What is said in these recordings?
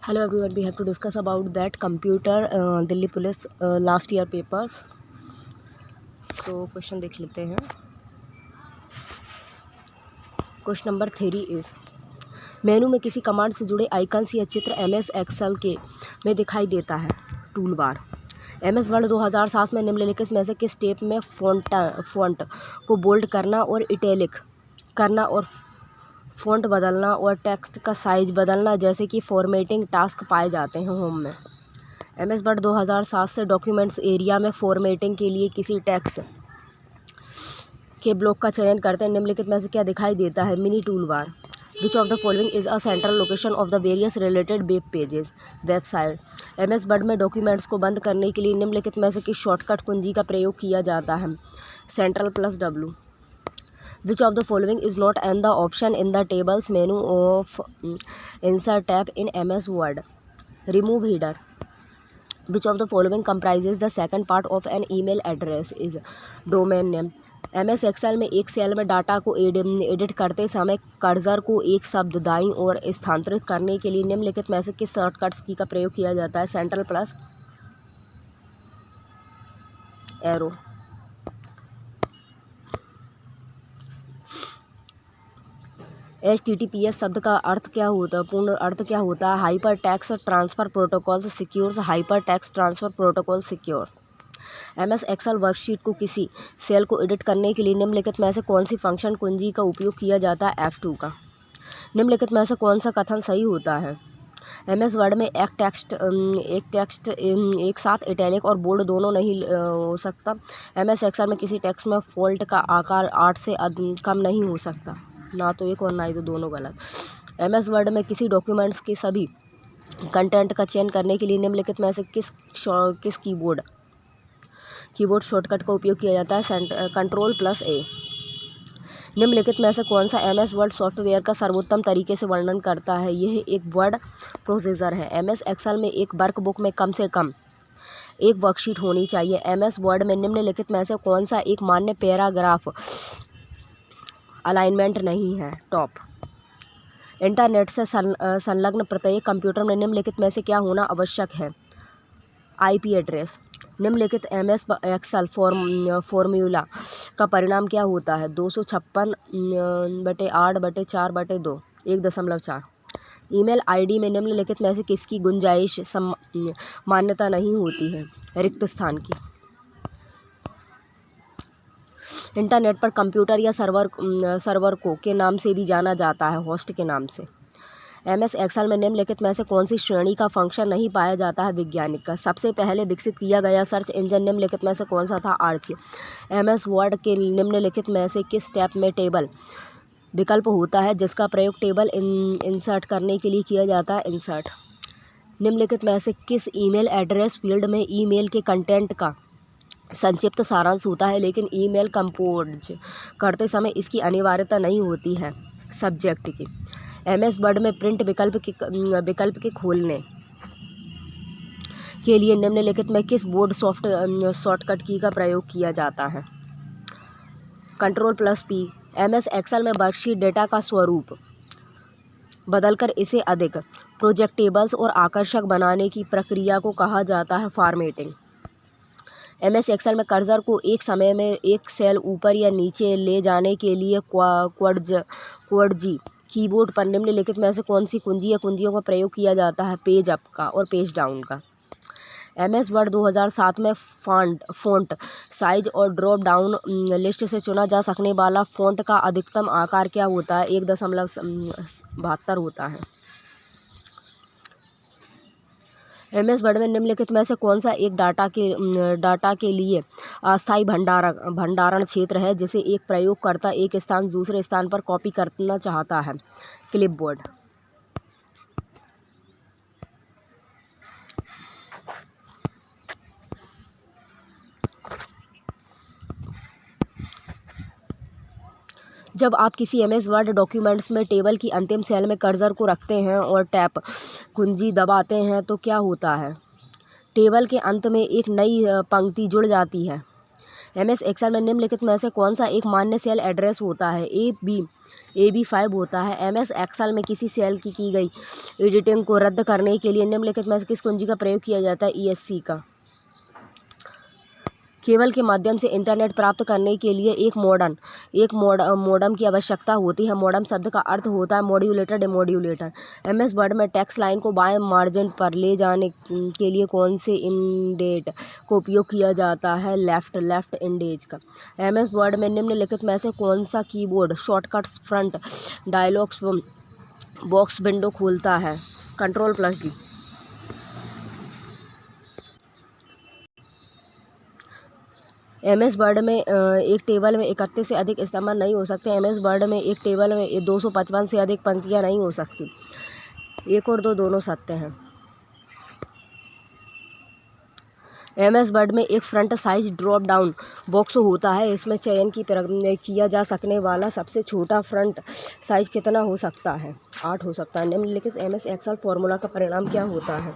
Hello everyone, we have to discuss about that computer Delhi Police last year papers. So question देख लेते हैं. Question number 3 is मेनू में किसी command से जुड़े आइकन्स या चित्र MS एक्सेल के में दिखाई देता है. टूल बार MS वर्ड 2007 में निम्नलिखित में से किस स्टेप में फॉन्ट को बोल्ड करना और इटैलिक करना और फ़ॉन्ट बदलना और टेक्स्ट का साइज बदलना जैसे कि फॉर्मेटिंग टास्क पाए जाते हैं. होम में MS वर्ड 2007 से डॉक्यूमेंट्स एरिया में फॉर्मेटिंग के लिए किसी टेक्स्ट के ब्लॉक का चयन करते हैं. निम्नलिखित में से क्या दिखाई देता है. Mini tool bar. Which of the following is a central location of the various related web pages. Website. MS word में डॉक्यूमेंट्स को बंद करने के लिए निम्नलिखित में से किस शॉर्टकट कुंजी का प्रयोग किया जाता है. Ctrl+W. Which of the following is not and the option in the tables menu of insert tab in MS Word. Remove header. Which of the following comprises the second part of an email address is domain name. MS Excel में एक cell में data को edit करते समय cursor को एक शब्द दाईं ओर स्थानांतरित करने के लिए निम्नलिखित में से किस शॉर्टकट्स की का प्रयोग किया जाता है. Ctrl+ arrow. HTTPS शब्द का अर्थ क्या होता है. पूर्ण अर्थ क्या होता है. Hyper text transfer protocol secure. Hyper text transfer protocol secure. MS Excel worksheet को किसी सेल को एडिट करने के लिए निम्नलिखित में से कौन सी फंक्शन कुंजी का उपयोग किया जाता है. F2 का. निम्नलिखित में से कौन सा कथन सही होता है. MS वर्ड में एक टेक्स्ट एक साथ इटैलिक और बोल्ड दोनों नहीं हो सकता. MS एक्सेल में किसी टेक्स्ट में फॉन्ट का आकार 8 से कम नहीं हो सकता. ना तो एक और ना ही तो दोनों गलत. MS वर्ड में किसी डॉक्यूमेंट्स के सभी कंटेंट का चयन करने के लिए निम्नलिखित में से किस कीबोर्ड शॉर्टकट का उपयोग किया जाता है. Ctrl+A. निम्नलिखित में से कौन सा MS वर्ड सॉफ्टवेयर का सर्वोत्तम तरीके से वर्णन करता है. यह एक वर्ड प्रोसेसर है. MS एक्सेल में एक वर्कबुक में कम से कम एक वर्कशीट होनी चाहिए. MS वर्ड में निम्नलिखित में से कौन सा एक मान्य पैराग्राफ अलाइनमेंट नहीं है. टॉप. इंटरनेट से संलग्न प्रत्येक कंप्यूटर में निम्नलिखित में से क्या होना आवश्यक है. IP address. निम्नलिखित MS एक्सेल फॉर्मूला का परिणाम क्या होता है. 256/8/4/2 1.4. ईमेल ID में निम्नलिखित में से किसकी गुंजाइश मान्यता नहीं होती है. रिक्त स्थान की. इंटरनेट पर कंप्यूटर या सर्वर को के नाम से भी जाना जाता है. होस्ट के नाम से. MS एक्सेल में निम्नलिखित में से कौन सी श्रेणी का फंक्शन नहीं पाया जाता है. वैज्ञानिक का. सबसे पहले विकसित किया गया सर्च इंजन निम्नलिखित में से कौन सा था. आर्च. MS वर्ड के निम्नलिखित में से किस टैब में टेबल विकल्प होता है जिसका प्रयोग टेबल इंसर्ट करने के लिए किया जाता है. इंसर्ट. निम्नलिखित में से किस ईमेल एड्रेस फील्ड में ईमेल के कंटेंट का संक्षिप्त सारांश होता है लेकिन ईमेल कंपोज करते समय इसकी अनिवार्यता नहीं होती है. सब्जेक्ट की. MS वर्ड में प्रिंट विकल्प के खोलने के लिए निम्नलिखित में किस बोर्ड शॉर्टकट की का प्रयोग किया जाता है. Ctrl+P. MS एक्सेल में वर्कशीट डेटा का स्वरूप बदलकर इसे अधिक प्रोजेक्टेबल्स और आकर्षक बनाने की प्रक्रिया को कहा जाता है. फॉर्मेटिंग. MS एक्सेल में कर्सर को एक समय में एक सेल ऊपर या नीचे ले जाने के लिए क्वाड्जी कीबोर्ड पर निम्नलिखित में से कौन सी कुंजी या कुंजियों का प्रयोग किया जाता है. पेज अप का और पेज डाउन का. MS वर्ड 2007 में फ़ॉन्ट साइज और ड्रॉप डाउन लिस्ट से चुना जा सकने वाला फ़ॉन्ट का अधिकतम आकार क्या होता है. 1.72 होता है. MS वर्ड में निम्नलिखित में से कौन सा एक डाटा के लिए अस्थायी भंडारण क्षेत्र है जिसे एक प्रयोगकर्ता एक स्थान दूसरे स्थान पर कॉपी करना चाहता है. क्लिपबोर्ड. जब आप किसी MS वर्ड डॉक्यूमेंट्स में टेबल की अंतिम सेल में कर्सर को रखते हैं और टैब कुंजी दबाते हैं तो क्या होता है. टेबल के अंत में एक नई पंक्ति जुड़ जाती है. MS एक्सेल में निम्नलिखित में से कौन सा एक मान्य सेल एड्रेस होता है? AB5 होता है। MS एक्सेल में किसी सेल की गई एडिटिंग को रद्द करने के लिए निम्नलिखित में से किस कुंजी का प्रयोग किया जाता है? ESC का। केबल के माध्यम से इंटरनेट प्राप्त करने के लिए एक मोडम की आवश्यकता होती है। मोडम शब्द का अर्थ होता है मॉड्यूलेटर, डिमॉड्यूलेटर। MS वर्ड में टेक्स्ट लाइन को बाएं मार्जिन पर ले जाने के लिए कौन से इंडेंट का उपयोग किया जाता है? लेफ्ट इंडेज का। MS वर्ड में निम्नलिखित में से कौन सा keyboard shortcuts front dialog box window खोलता है? Ctrl+D। MS वर्ड में एक टेबल में 31 से अधिक स्तंभ नहीं हो सकते। MS वर्ड में एक टेबल में 255 से अधिक पंक्तियाँ नहीं हो सकती। 1 और 2 दोनों सत्य हैं। MS वर्ड में एक front size drop down box होता है। इसमें चयन किया जा सकने वाला सबसे छोटा फ्रंट साइज कितना हो सकता है? 8 हो सकता है। निम्नलिखित MS एक्सेल फॉर्मूला का परिणाम क्या होता है?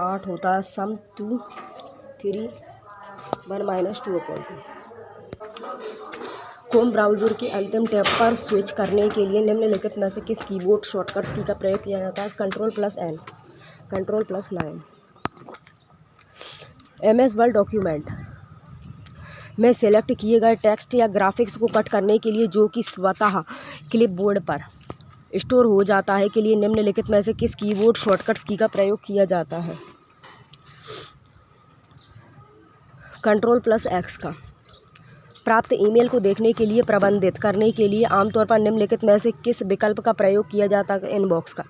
8 होता है। सम 2 3 1 - 2 क्रोम ब्राउज़र के अंतिम टैब पर स्विच करने के लिए निम्नलिखित में से किस कीबोर्ड शॉर्टकट की का प्रयोग किया जाता है? Ctrl+N, Ctrl+9। MS word document में सेलेक्ट किए गए टेक्स्ट या ग्राफिक्स को कट करने के लिए जो कि स्वतः क्लिपबोर्ड पर स्टोर हो जाता है के लिए निम्नलिखित में से किस कीबोर्ड शॉर्टकट्स की का प्रयोग किया जाता है? Ctrl+X का। प्राप्त ईमेल को देखने के लिए प्रबंधित करने के लिए आमतौर पर निम्नलिखित में से किस विकल्प का प्रयोग किया जाता है? इनबॉक्स का।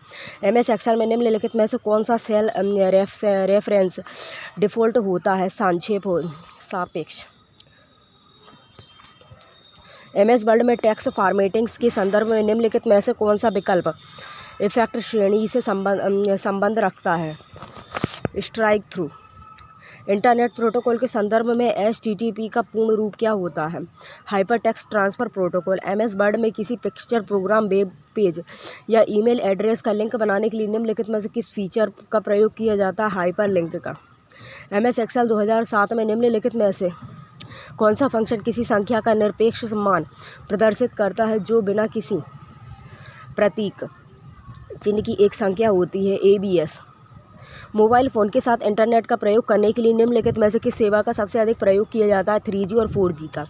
MS एक्सेल में निम्नलिखित में से कौन सा सेल रेफरेंस डिफ़ॉल्ट होता है? सापेक्ष। MS वर्ड में टेक्स्ट फॉर्मेटिंग्स के संदर्भ में निम्नलिखित में से कौन सा विकल्प इफेक्ट श्रेणी से संबंध रखता है? Strike through. इंटरनेट प्रोटोकॉल के संदर्भ में HTTP का पूर्ण रूप क्या होता है? Hyper text transfer protocol. MS word में किसी पिक्चर, प्रोग्राम, वेब पेज या ईमेल एड्रेस का लिंक बनाने के लिए निम्नलिखित में से किस फीचर का प्रयोग किया जाता है? हाइपर लिंक का। MS एक्सेल 2007 में निम्नलिखित में से कौन सा फंक्शन किसी संख्या का निरपेक्ष मान प्रदर्शित करता है जो बिना किसी प्रतीक चिन्ह की एक संख्या होती है? ABS। मोबाइल फ़ोन के साथ इंटरनेट का प्रयोग करने के लिए निम्नलिखित में से किस सेवा का सबसे अधिक प्रयोग किया जाता है? 3G और 4G का।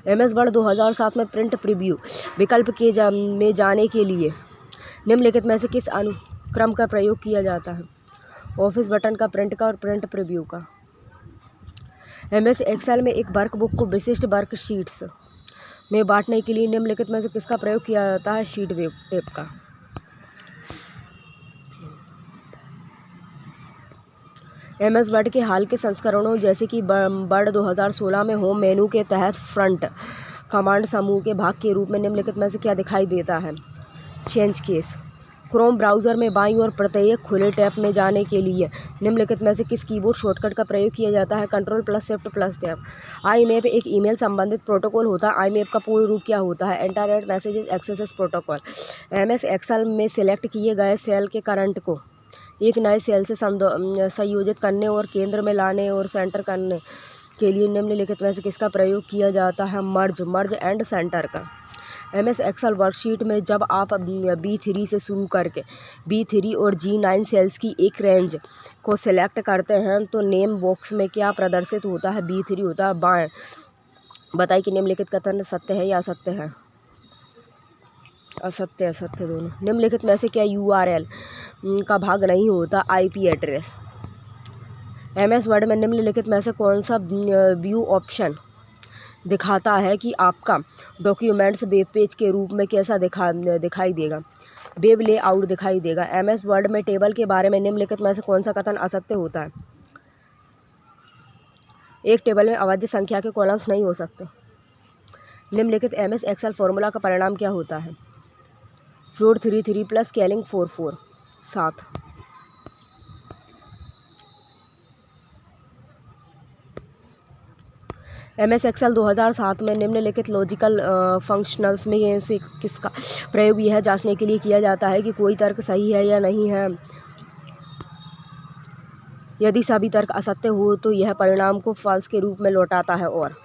MS वर्ड 2007 में प्रिंट प्रीव्यू विकल्प में जाने के लिए निम्नलिखित में से किस अनुक्रम का प्रयोग किया जाता है? ऑफिस बटन का, प्रिंट का और प्रिंट प्रीव्यू का। MS एक्सेल में एक वर्कबुक को विशिष्ट वर्कशीट्स में बांटने के लिए निम्नलिखित में से किसका प्रयोग किया जाता है? शीट वेब टेप का। MS वर्ड के हाल के संस्करणों जैसे कि वर्ड 2016 में होम मेनू के तहत फ्रंट कमांड समूह के भाग के रूप में निम्नलिखित में से क्या दिखाई देता है? Change case. क्रोम ब्राउज़र में बाईं ओर प्रत्येक खुले टैब में जाने के लिए निम्नलिखित में से किस कीबोर्ड शॉर्टकट का प्रयोग किया जाता है? Ctrl+Shift+Tab। IMAP एक ईमेल संबंधित प्रोटोकॉल होता है। IMAP का पूर्ण रूप क्या होता है? Internet messages access protocol. MS Excel में सिलेक्ट किए गए सेल के करंट को एक नए सेल से संयोजित करने और केंद्र में लाने और सेंटर करने के लिए निम्नलिखित में से किसका प्रयोग किया जाता है? मर्ज एंड सेंटर का। MS एक्सेल वर्कशीट में जब आप B3 से शुरू करके B3 और G9 सेल्स की एक रेंज को सिलेक्ट करते हैं तो नेम बॉक्स में क्या प्रदर्शित होता है? B3 होता है। बाएं बताइए कि निम्नलिखित कथन सत्य है या असत्य है? असत्य दोनों। निम्नलिखित में से क्या URL का भाग नहीं होता? IP address. MS वर्ड में निम्नलिखित में से कौन सा व्यू ऑप्शन दिखाता है कि आपका डॉक्यूमेंट्स वेब पेज के रूप में कैसा दिखाई देगा? वेब लेआउट दिखाई देगा। MS वर्ड में टेबल के बारे में निम्नलिखित में से कौन सा कथन असत्य होता है? एक टेबल में अवाच्य संख्या के कॉलम्स नहीं हो सकते। निम्नलिखित MS एक्सेल फॉर्मूला का परिणाम क्या होता है? Float 3 plus scaling 4 7। MS Excel 2007 में निम्नलिखित लॉजिकल फंक्शनल्स में से किसका प्रयोग यह जांचने के लिए किया जाता है कि कोई तर्क सही है या नहीं है? यदि सभी तर्क असत्य हो तो यह परिणाम को फॉल्स के रूप में लौटाता है और